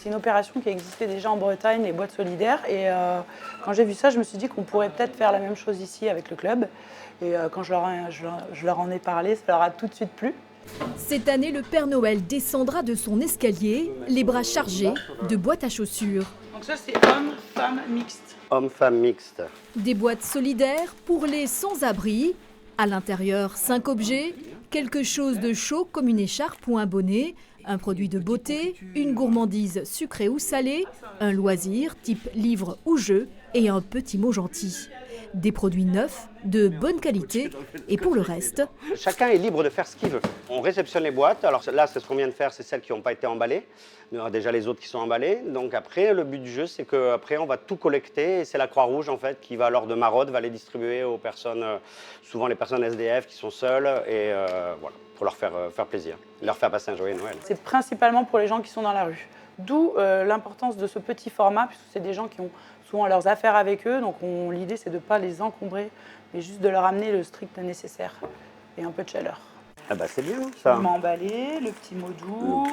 c'est une opération qui existait déjà en Bretagne, les boîtes solidaires. Et quand j'ai vu ça, je me suis dit qu'on pourrait peut-être faire la même chose ici avec le club. Et quand je leur en ai parlé, ça leur a tout de suite plu. Cette année, le Père Noël descendra de son escalier, les bras chargés de boîtes à chaussures. Donc ça, c'est homme-femme mixte. Homme-femme mixte. Des boîtes solidaires pour les sans-abri. À l'intérieur, 5 objets, quelque chose de chaud comme une écharpe ou un bonnet, un produit de beauté, une gourmandise sucrée ou salée, un loisir type livre ou jeu et un petit mot gentil. Des produits neufs, de bonne qualité et pour le reste, Chacun est libre de faire ce qu'il veut. On réceptionne les boîtes. Alors là, c'est ce qu'on vient de faire, c'est celles qui n'ont pas été emballées. Il y aura déjà les autres qui sont emballées. Donc après, le but du jeu, c'est qu'après, on va tout collecter. Et c'est la Croix-Rouge, en fait, qui va, lors de maraudes, va les distribuer aux personnes, souvent les personnes SDF qui sont seules. Et voilà, pour leur faire plaisir, leur faire passer un joyeux Noël. C'est principalement pour les gens qui sont dans la rue. D'où l'importance de ce petit format, puisque c'est des gens qui ont souvent leurs affaires avec eux. Donc l'idée, c'est de ne pas les encombrer, mais juste de leur amener le strict nécessaire et un peu de chaleur. Ah bah c'est bien, ça. On m'a emballé, le petit mot doux.